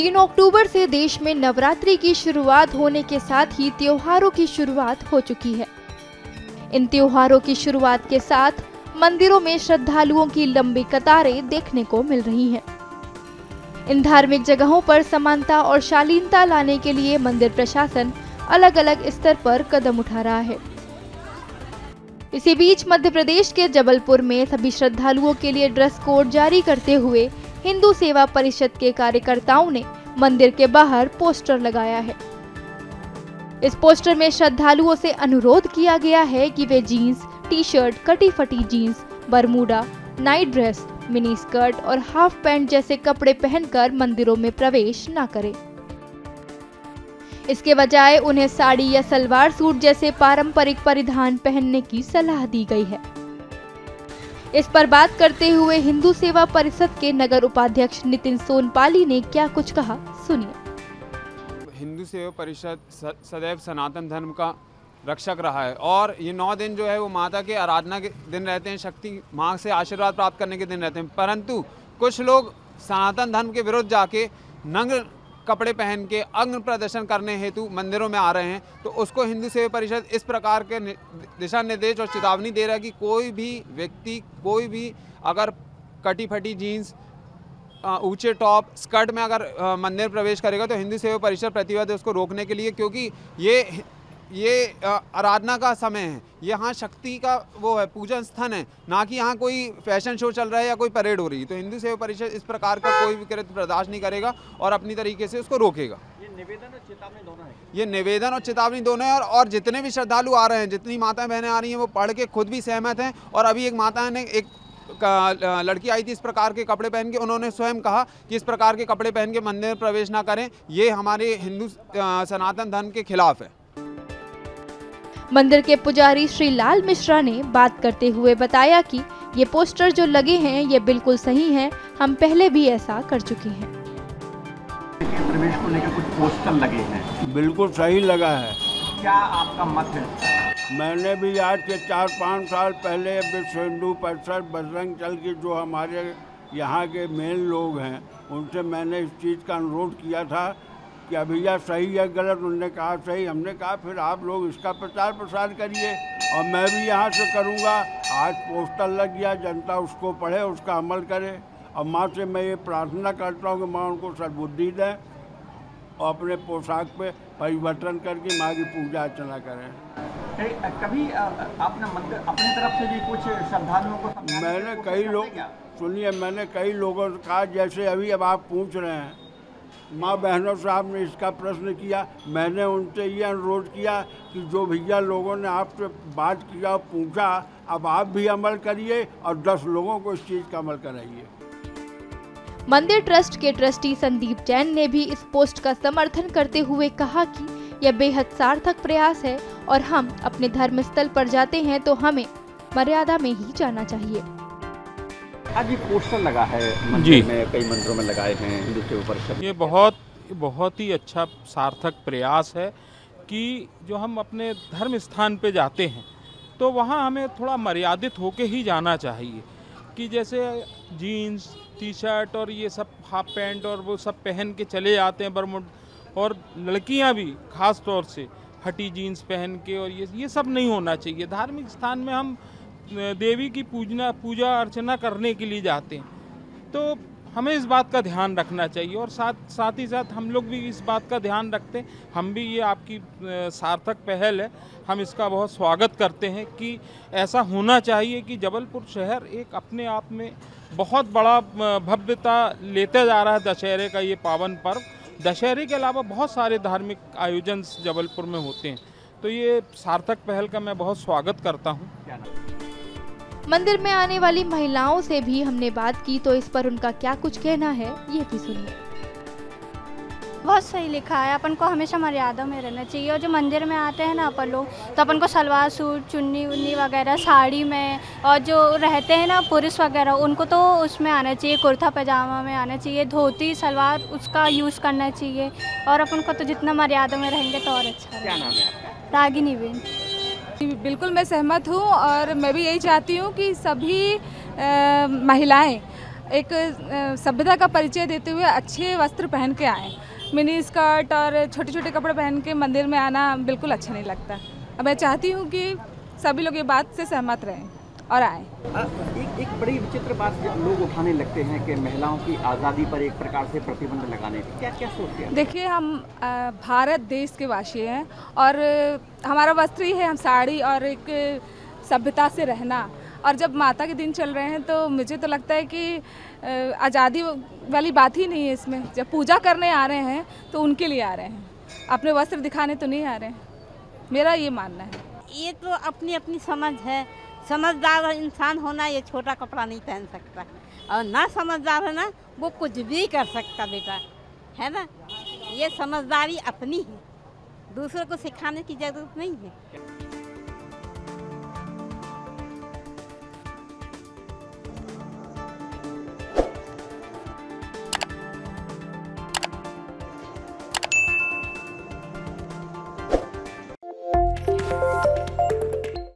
3 अक्टूबर से देश में नवरात्रि की शुरुआत होने के साथ ही त्योहारों की शुरुआत हो चुकी है। इन त्योहारों की शुरुआत के साथ मंदिरों में श्रद्धालुओं की लंबी कतारें देखने को मिल रही हैं। इन धार्मिक जगहों पर समानता और शालीनता लाने के लिए मंदिर प्रशासन अलग अलग स्तर पर कदम उठा रहा है। इसी बीच मध्य प्रदेश के जबलपुर में सभी श्रद्धालुओं के लिए ड्रेस कोड जारी करते हुए हिंदू सेवा परिषद के कार्यकर्ताओं ने मंदिर के बाहर पोस्टर लगाया है। इस पोस्टर में श्रद्धालुओं से अनुरोध किया गया है कि वे जीन्स, टी शर्ट, कटी फटी jeans, Bermuda, night dress, mini skirt और हाफ पैंट जैसे कपड़े पहनकर मंदिरों में प्रवेश न करें। इसके बजाय उन्हें साड़ी या सलवार सूट जैसे पारंपरिक परिधान पहनने की सलाह दी गई है। इस पर बात करते हुए हिंदू सेवा परिषद के नगर उपाध्यक्ष नितिन सोनपाली ने क्या कुछ कहा, सुनिए। हिंदू सेवा परिषद सदैव सनातन धर्म का रक्षक रहा है और ये 9 दिन जो है वो माता के आराधना के दिन रहते हैं, शक्ति माँ से आशीर्वाद प्राप्त करने के दिन रहते हैं। परंतु कुछ लोग सनातन धर्म के विरुद्ध जाके नग्न कपड़े पहन के अंग प्रदर्शन करने हेतु मंदिरों में आ रहे हैं, तो उसको हिंदू सेवा परिषद इस प्रकार के दिशा निर्देश और चेतावनी दे रहा है कि कोई भी व्यक्ति, कोई भी अगर कटी फटी जीन्स, ऊंचे टॉप, स्कर्ट में अगर मंदिर प्रवेश करेगा तो हिंदू सेवा परिषद प्रतिबद्ध है उसको रोकने के लिए, क्योंकि ये आराधना का समय है, यहाँ शक्ति का वो है, पूजन स्थान है, ना कि यहाँ कोई फैशन शो चल रहा है या कोई परेड हो रही है। तो हिंदू सेवा परिषद इस प्रकार का कोई भी कृत्य बर्दाश्त नहीं करेगा और अपनी तरीके से उसको रोकेगा। ये निवेदन और चेतावनी दोनों है। ये निवेदन और चेतावनी दोनों है और जितने भी श्रद्धालु आ रहे हैं, जितनी माताएं बहनें आ रही हैं, वो पढ़ के खुद भी सहमत हैं। और अभी एक माता ने, एक लड़की आई थी इस प्रकार के कपड़े पहन के, उन्होंने स्वयं कहा कि इस प्रकार के कपड़े पहन के मंदिर में प्रवेश ना करें, ये हमारे हिंदू सनातन धर्म के खिलाफ है। मंदिर के पुजारी श्री लाल मिश्रा ने बात करते हुए बताया कि ये पोस्टर जो लगे हैं ये बिल्कुल सही हैं, हम पहले भी ऐसा कर चुके हैं। प्रवेश को लेकर कुछ पोस्टर लगे हैं, बिल्कुल सही लगा है। क्या आपका मत है? मैंने भी आज के 4-5 साल पहले विश्व हिंदू परिषद बजरंग दल के जो हमारे यहाँ के मेन लोग हैं उनसे मैंने इस चीज़ का अनुरोध किया था कि भैया सही है गलत, उन्होंने कहा सही, हमने कहा फिर आप लोग इसका प्रचार प्रसार करिए और मैं भी यहाँ से करूँगा। आज पोस्टर लग गया, जनता उसको पढ़े, उसका अमल करे और माँ से मैं ये प्रार्थना करता हूँ कि माँ उनको सद्बुद्धि दें और अपने पोशाक पे परिवर्तन करके माँ की पूजा अर्चना करें। कभी आपने मंदिर अपनी तरफ से भी कुछ श्रद्धालुओं को मैंने कई लोगों से कहा, जैसे अभी अब आप पूछ रहे हैं, माँ बहनों साहब ने इसका प्रश्न किया, मैंने उनसे ये अनुरोध किया कि जो भैया लोगों ने आपसे बात किया, पूछा, अब आप भी अमल करिए और 10 लोगों को इस चीज़ का अमल कराइए। मंदिर ट्रस्ट के ट्रस्टी संदीप जैन ने भी इस पोस्ट का समर्थन करते हुए कहा कि यह बेहद सार्थक प्रयास है और हम अपने धर्म स्थल पर जाते हैं तो हमें मर्यादा में ही जाना चाहिए। आज ये पोस्टर लगा है मंदिर में, कई मंदिरों में लगाए हैं हिंदू सेवा परिषद। ये बहुत ही अच्छा सार्थक प्रयास है कि जो हम अपने धर्म स्थान पे जाते हैं तो वहाँ हमें थोड़ा मर्यादित होके ही जाना चाहिए, कि जैसे जीन्स, टी शर्ट और ये सब हाफ पैंट और वो सब पहन के चले जाते हैं बरमुड, और लड़कियाँ भी खास तौर से फटी जीन्स पहन के, और ये सब नहीं होना चाहिए। धार्मिक स्थान में हम देवी की पूजा अर्चना करने के लिए जाते हैं, तो हमें इस बात का ध्यान रखना चाहिए और साथ ही साथ हम लोग भी इस बात का ध्यान रखते हैं। हम भी, ये आपकी सार्थक पहल है, हम इसका बहुत स्वागत करते हैं कि ऐसा होना चाहिए कि जबलपुर शहर एक अपने आप में बहुत बड़ा भव्यता लेते जा रहा है। दशहरे का ये पावन पर्व, दशहरे के अलावा बहुत सारे धार्मिक आयोजन जबलपुर में होते हैं, तो ये सार्थक पहल का मैं बहुत स्वागत करता हूँ। मंदिर में आने वाली महिलाओं से भी हमने बात की, तो इस पर उनका क्या कुछ कहना है ये भी सुनिए। बहुत सही लिखा है, अपन को हमेशा मर्यादा में रहना चाहिए। और जो मंदिर में आते हैं ना अपन लोग, तो अपन को सलवार सूट, चुन्नी उन्नी वगैरह साड़ी में, और जो रहते हैं ना पुरुष वगैरह, उनको तो उसमें आना चाहिए, कुर्ता पैजामा में आना चाहिए, धोती सलवार उसका यूज़ करना चाहिए। और अपन को तो जितना मर्यादा में रहेंगे तो और अच्छा। क्या नाम है आपका? रागिनी बेन। बिल्कुल मैं सहमत हूँ और मैं भी यही चाहती हूँ कि सभी महिलाएं एक सभ्यता का परिचय देते हुए अच्छे वस्त्र पहन के आएँ। मिनी स्कर्ट और छोटे छोटे कपड़े पहन के मंदिर में आना बिल्कुल अच्छा नहीं लगता। अब मैं चाहती हूँ कि सभी लोग ये बात से सहमत रहें और आएँ। एक बड़ी विचित्र बात जब लोग उठाने लगते हैं कि महिलाओं की आज़ादी पर एक प्रकार से प्रतिबंध लगाने की, क्या क्या सोचते हैं? देखिए, हम भारत देश के वासी हैं और हमारा वस्त्र ही है, हम साड़ी और एक सभ्यता से रहना। और जब माता के दिन चल रहे हैं तो मुझे तो लगता है कि आज़ादी वाली बात ही नहीं है इसमें। जब पूजा करने आ रहे हैं तो उनके लिए आ रहे हैं, अपने वस्त्र दिखाने तो नहीं आ रहे हैं, मेरा ये मानना है। ये तो अपनी अपनी समझ है। समझदार इंसान होना ये छोटा कपड़ा नहीं पहन सकता, और ना समझदार है ना वो कुछ भी कर सकता बेटा, है ना। ये समझदारी अपनी है, दूसरों को सिखाने की ज़रूरत नहीं है।